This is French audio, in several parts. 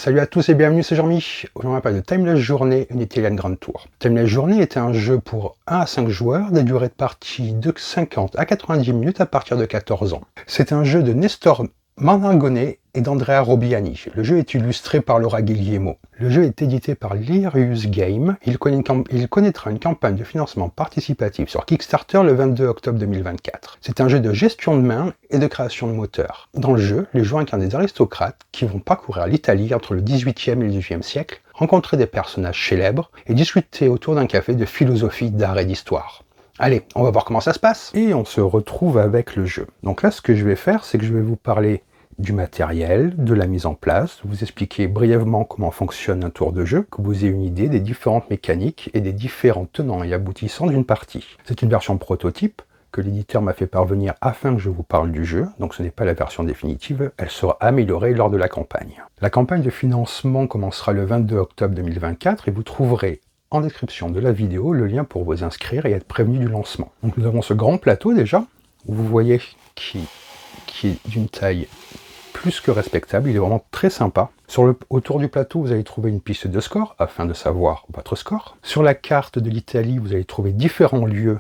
Salut à tous et bienvenue, c'est Jean-Mi. Aujourd'hui on va parler de Timeless Journey, une Italian Grand Tour. Timeless Journey était un jeu pour 1 à 5 joueurs, des durées de partie de 50 à 90 minutes à partir de 14 ans. C'est un jeu de Nestor Manargone et d'Andrea Robiani. Le jeu est illustré par Laura Guglielmo. Le jeu est édité par Lirius Game. Il connaîtra une campagne de financement participatif sur Kickstarter le 22 octobre 2024. C'est un jeu de gestion de main et de création de moteur. Dans le jeu, les joueurs incarnent des aristocrates qui vont parcourir l'Italie entre le XVIIIe et le XVIIIe siècle, rencontrer des personnages célèbres et discuter autour d'un café de philosophie, d'art et d'histoire. Allez, on va voir comment ça se passe. Et on se retrouve avec le jeu. Donc là, ce que je vais faire, c'est que je vais vous parler du matériel, de la mise en place, vous expliquer brièvement comment fonctionne un tour de jeu, que vous ayez une idée des différentes mécaniques et des différents tenants et aboutissants d'une partie. C'est une version prototype que l'éditeur m'a fait parvenir afin que je vous parle du jeu, donc ce n'est pas la version définitive, elle sera améliorée lors de la campagne. La campagne de financement commencera le 22 octobre 2024 et vous trouverez en description de la vidéo le lien pour vous inscrire et être prévenu du lancement. Donc nous avons ce grand plateau déjà, où vous voyez qui est d'une taille plus que respectable, il est vraiment très sympa. Autour du plateau, vous allez trouver une piste de score, afin de savoir votre score. Sur la carte de l'Italie, vous allez trouver différents lieux,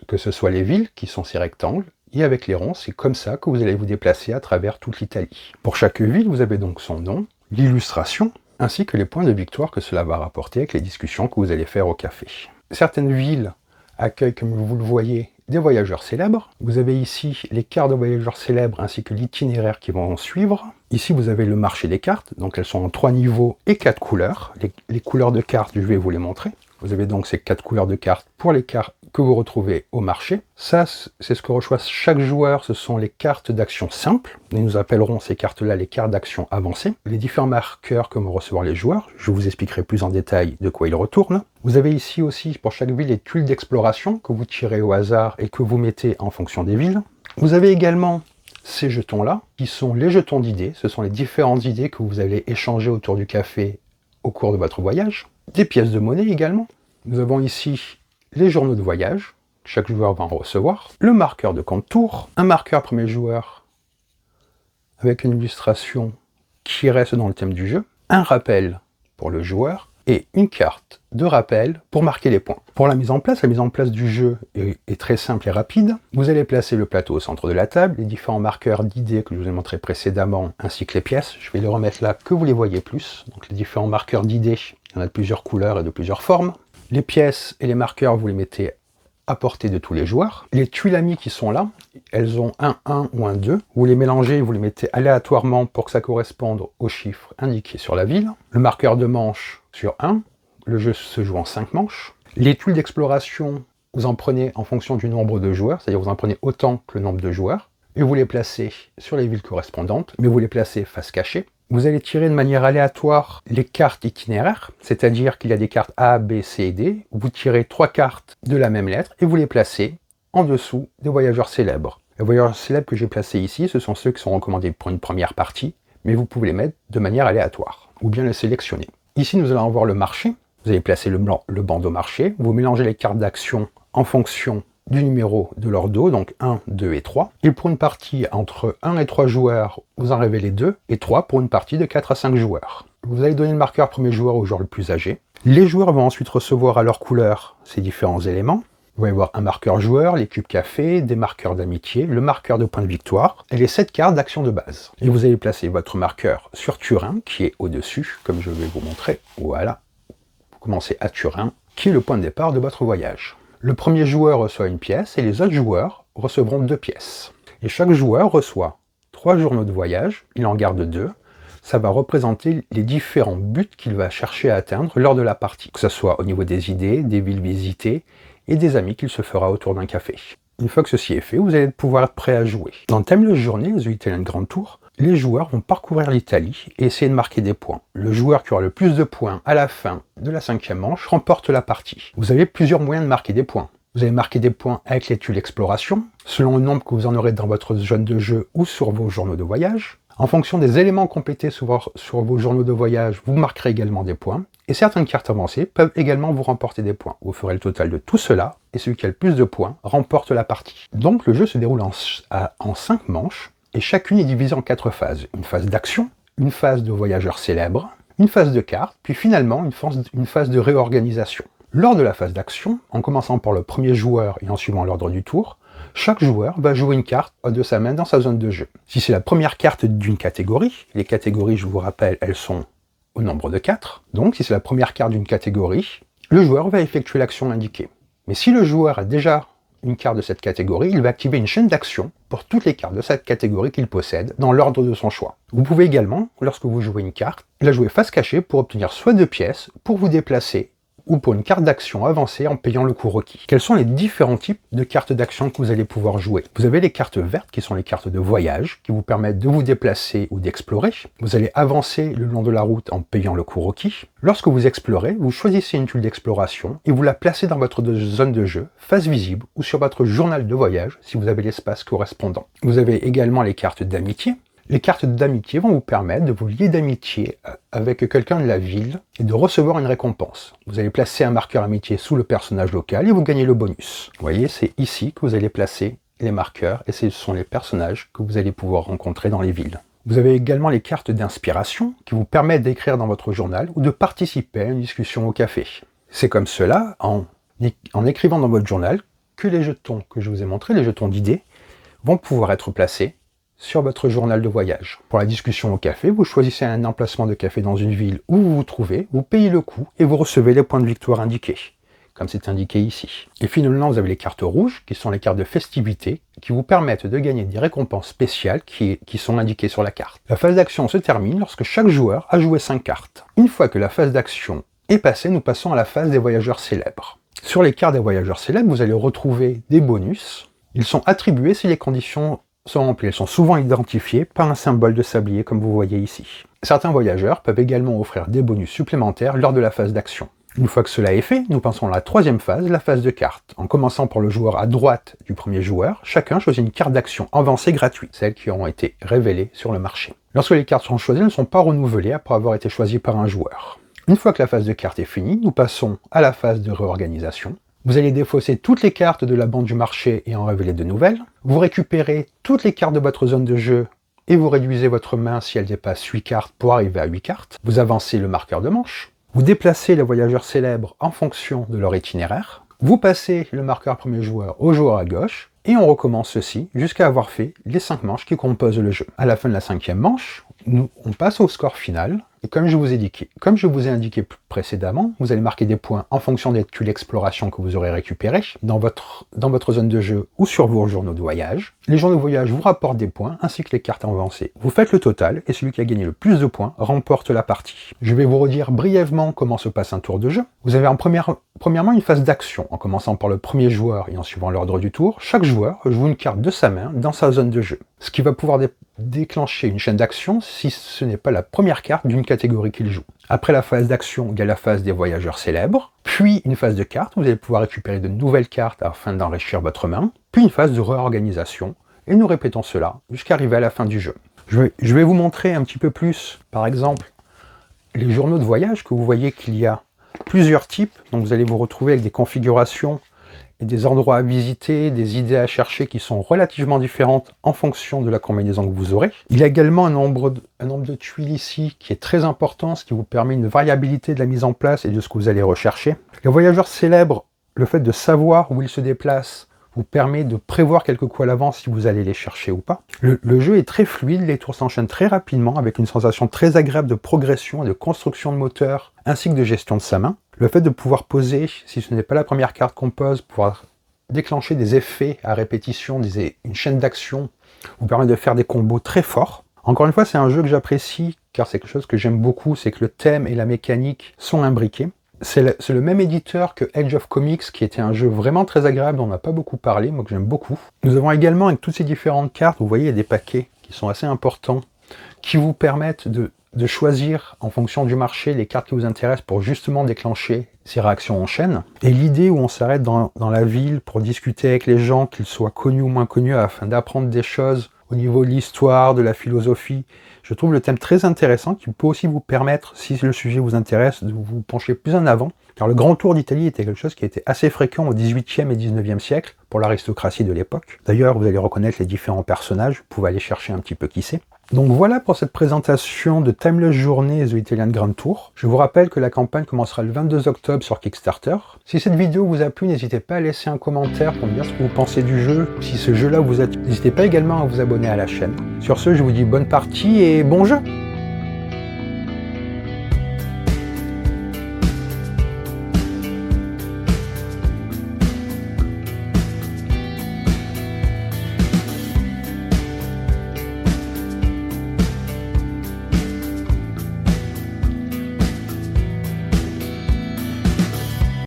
que ce soit les villes, qui sont ces rectangles, et avec les ronds, c'est comme ça que vous allez vous déplacer à travers toute l'Italie. Pour chaque ville, vous avez donc son nom, l'illustration, ainsi que les points de victoire que cela va rapporter avec les discussions que vous allez faire au café. Certaines villes accueillent, comme vous le voyez, des voyageurs célèbres. Vous avez ici les cartes de voyageurs célèbres ainsi que l'itinéraire qui vont en suivre. Ici, vous avez le marché des cartes, donc elles sont en 3 niveaux et 4 couleurs. Les couleurs de cartes, je vais vous les montrer. Vous avez donc ces 4 couleurs de cartes pour les cartes que vous retrouvez au marché. Ça, c'est ce que reçoit chaque joueur, ce sont les cartes d'action simples. Et nous appellerons ces cartes-là les cartes d'action avancées. Les différents marqueurs que vont recevoir les joueurs, je vous expliquerai plus en détail de quoi ils retournent. Vous avez ici aussi, pour chaque ville, les tuiles d'exploration que vous tirez au hasard et que vous mettez en fonction des villes. Vous avez également ces jetons-là, qui sont les jetons d'idées. Ce sont les différentes idées que vous allez échanger autour du café au cours de votre voyage. Des pièces de monnaie également. Nous avons ici les journaux de voyage, chaque joueur va en recevoir, le marqueur de contour, un marqueur premier joueur avec une illustration qui reste dans le thème du jeu, un rappel pour le joueur et une carte de rappel pour marquer les points. Pour la mise en place du jeu est très simple et rapide. Vous allez placer le plateau au centre de la table, les différents marqueurs d'idées que je vous ai montré précédemment, ainsi que les pièces. Je vais les remettre là que vous les voyez plus. Donc les différents marqueurs d'idées, il y en a de plusieurs couleurs et de plusieurs formes. Les pièces et les marqueurs, vous les mettez à portée de tous les joueurs. Les tuiles amies qui sont là, elles ont un 1 ou un 2. Vous les mélangez, vous les mettez aléatoirement pour que ça corresponde aux chiffres indiqués sur la ville. Le marqueur de manche sur 1. Le jeu se joue en 5 manches. Les tuiles d'exploration, vous en prenez en fonction du nombre de joueurs, c'est-à-dire vous en prenez autant que le nombre de joueurs, et vous les placez sur les villes correspondantes, mais vous les placez face cachée. Vous allez tirer de manière aléatoire les cartes itinéraires, c'est-à-dire qu'il y a des cartes A, B, C et D. Vous tirez 3 cartes de la même lettre et vous les placez en dessous des voyageurs célèbres. Les voyageurs célèbres que j'ai placés ici, ce sont ceux qui sont recommandés pour une première partie, mais vous pouvez les mettre de manière aléatoire, ou bien les sélectionner. Ici, nous allons voir le marché. Vous allez placer le bandeau marché, vous mélangez les cartes d'action en fonction du numéro de leur dos, donc 1, 2 et 3. Et pour une partie entre 1 et 3 joueurs, vous en révélez 2, et 3 pour une partie de 4 à 5 joueurs. Vous allez donner le marqueur premier joueur au joueur le plus âgé. Les joueurs vont ensuite recevoir à leur couleur ces différents éléments. Vous allez voir un marqueur joueur, les cubes café, des marqueurs d'amitié, le marqueur de point de victoire, et les 7 cartes d'action de base. Et vous allez placer votre marqueur sur Turin, qui est au-dessus, comme je vais vous montrer. Voilà. Vous commencez à Turin, qui est le point de départ de votre voyage. Le premier joueur reçoit une pièce et les autres joueurs recevront 2 pièces. Et chaque joueur reçoit 3 journaux de voyage, il en garde 2. Ça va représenter les différents buts qu'il va chercher à atteindre lors de la partie, que ce soit au niveau des idées, des villes visitées et des amis qu'il se fera autour d'un café. Une fois que ceci est fait, vous allez pouvoir être prêt à jouer. Dans Timeless Journey, The Italian Grand Tour, les joueurs vont parcourir l'Italie et essayer de marquer des points. Le joueur qui aura le plus de points à la fin de la 5e manche remporte la partie. Vous avez plusieurs moyens de marquer des points. Vous allez marquer des points avec les tuiles exploration, selon le nombre que vous en aurez dans votre zone de jeu ou sur vos journaux de voyage. En fonction des éléments complétés sur vos journaux de voyage, vous marquerez également des points. Et certaines cartes avancées peuvent également vous remporter des points. Vous ferez le total de tout cela, et celui qui a le plus de points remporte la partie. Donc le jeu se déroule en 5 manches, et chacune est divisée en 4 phases. Une phase d'action, une phase de voyageurs célèbres, une phase de carte, puis finalement une phase de réorganisation. Lors de la phase d'action, en commençant par le premier joueur et en suivant l'ordre du tour, chaque joueur va jouer une carte de sa main dans sa zone de jeu. Si c'est la première carte d'une catégorie, les catégories, je vous rappelle, elles sont au nombre de 4. Donc si c'est la première carte d'une catégorie, le joueur va effectuer l'action indiquée. Mais si le joueur a déjà une carte de cette catégorie, il va activer une chaîne d'actions pour toutes les cartes de cette catégorie qu'il possède, dans l'ordre de son choix. Vous pouvez également, lorsque vous jouez une carte, la jouer face cachée pour obtenir soit 2 pièces, pour vous déplacer, ou pour une carte d'action avancée en payant le coût requis. Quels sont les différents types de cartes d'action que vous allez pouvoir jouer? Vous avez les cartes vertes, qui sont les cartes de voyage, qui vous permettent de vous déplacer ou d'explorer. Vous allez avancer le long de la route en payant le coût requis. Lorsque vous explorez, vous choisissez une tuile d'exploration et vous la placez dans votre zone de jeu, face visible, ou sur votre journal de voyage, si vous avez l'espace correspondant. Vous avez également les cartes d'amitié. Les cartes d'amitié vont vous permettre de vous lier d'amitié avec quelqu'un de la ville et de recevoir une récompense. Vous allez placer un marqueur amitié sous le personnage local et vous gagnez le bonus. Vous voyez, c'est ici que vous allez placer les marqueurs et ce sont les personnages que vous allez pouvoir rencontrer dans les villes. Vous avez également les cartes d'inspiration qui vous permettent d'écrire dans votre journal ou de participer à une discussion au café. C'est comme cela, en écrivant dans votre journal, que les jetons que je vous ai montrés, les jetons d'idées, vont pouvoir être placés sur votre journal de voyage. Pour la discussion au café, vous choisissez un emplacement de café dans une ville où vous vous trouvez, vous payez le coût et vous recevez les points de victoire indiqués, comme c'est indiqué ici. Et finalement, vous avez les cartes rouges, qui sont les cartes de festivité, qui vous permettent de gagner des récompenses spéciales qui sont indiquées sur la carte. La phase d'action se termine lorsque chaque joueur a joué 5 cartes. Une fois que la phase d'action est passée, nous passons à la phase des voyageurs célèbres. Sur les cartes des voyageurs célèbres, vous allez retrouver des bonus. Ils sont attribués si les conditions sont remplies. Elles sont souvent identifiées par un symbole de sablier comme vous voyez ici. Certains voyageurs peuvent également offrir des bonus supplémentaires lors de la phase d'action. Une fois que cela est fait, nous passons à la troisième phase, la phase de cartes. En commençant par le joueur à droite du premier joueur, chacun choisit une carte d'action avancée gratuite, celles qui ont été révélées sur le marché. Lorsque les cartes sont choisies, elles ne sont pas renouvelées après avoir été choisies par un joueur. Une fois que la phase de cartes est finie, nous passons à la phase de réorganisation. Vous allez défausser toutes les cartes de la bande du marché et en révéler de nouvelles. Vous récupérez toutes les cartes de votre zone de jeu et vous réduisez votre main si elle dépasse 8 cartes pour arriver à 8 cartes. Vous avancez le marqueur de manche. Vous déplacez les voyageurs célèbres en fonction de leur itinéraire. Vous passez le marqueur premier joueur au joueur à gauche et on recommence ceci jusqu'à avoir fait les 5 manches qui composent le jeu. À la fin de la 5e manche, on passe au score final. Et comme je vous ai indiqué précédemment, vous allez marquer des points en fonction des tuiles d'exploration que vous aurez récupérées dans votre zone de jeu ou sur vos journaux de voyage. Les journaux de voyage vous rapportent des points ainsi que les cartes avancées. Vous faites le total et celui qui a gagné le plus de points remporte la partie. Je vais vous redire brièvement comment se passe un tour de jeu. Vous avez premièrement une phase d'action en commençant par le premier joueur et en suivant l'ordre du tour. Chaque joueur joue une carte de sa main dans sa zone de jeu, ce qui va pouvoir déclencher une chaîne d'action si ce n'est pas la première carte d'une catégorie qu'il joue. Après la phase d'action, il y a la phase des voyageurs célèbres, puis une phase de cartes, vous allez pouvoir récupérer de nouvelles cartes afin d'enrichir votre main, puis une phase de réorganisation, et nous répétons cela jusqu'à arriver à la fin du jeu. Je vais vous montrer un petit peu plus, par exemple, les journaux de voyage, que vous voyez qu'il y a plusieurs types, donc vous allez vous retrouver avec des configurations et des endroits à visiter, des idées à chercher qui sont relativement différentes en fonction de la combinaison que vous aurez. Il y a également un nombre de tuiles ici qui est très important, ce qui vous permet une variabilité de la mise en place et de ce que vous allez rechercher. Les voyageurs célèbres, le fait de savoir où ils se déplacent vous permet de prévoir quelques coups à l'avance si vous allez les chercher ou pas. Le jeu est très fluide, les tours s'enchaînent très rapidement avec une sensation très agréable de progression et de construction de moteur ainsi que de gestion de sa main. Le fait de pouvoir poser, si ce n'est pas la première carte qu'on pose, pouvoir déclencher des effets à répétition, une chaîne d'action, vous permet de faire des combos très forts. Encore une fois, c'est un jeu que j'apprécie car c'est quelque chose que j'aime beaucoup, c'est que le thème et la mécanique sont imbriqués. C'est le même éditeur que Age of Comics, qui était un jeu vraiment très agréable, dont on n'a pas beaucoup parlé, moi que j'aime beaucoup. Nous avons également, avec toutes ces différentes cartes, vous voyez, il y a des paquets qui sont assez importants, qui vous permettent de choisir, en fonction du marché, les cartes qui vous intéressent pour justement déclencher ces réactions en chaîne. Et l'idée où on s'arrête dans la ville pour discuter avec les gens, qu'ils soient connus ou moins connus, afin d'apprendre des choses au niveau de l'histoire, de la philosophie, je trouve le thème très intéressant, qui peut aussi vous permettre, si le sujet vous intéresse, de vous pencher plus en avant, car le Grand Tour d'Italie était quelque chose qui était assez fréquent au XVIIIe et XIXe siècle pour l'aristocratie de l'époque. D'ailleurs, vous allez reconnaître les différents personnages, vous pouvez aller chercher un petit peu qui c'est. Donc voilà pour cette présentation de Timeless Journey The Italian Grand Tour. Je vous rappelle que la campagne commencera le 22 octobre sur Kickstarter. Si cette vidéo vous a plu, n'hésitez pas à laisser un commentaire pour me dire ce que vous pensez du jeu. Si ce jeu-là vous a... N'hésitez pas également à vous abonner à la chaîne. Sur ce, je vous dis bonne partie et bon jeu!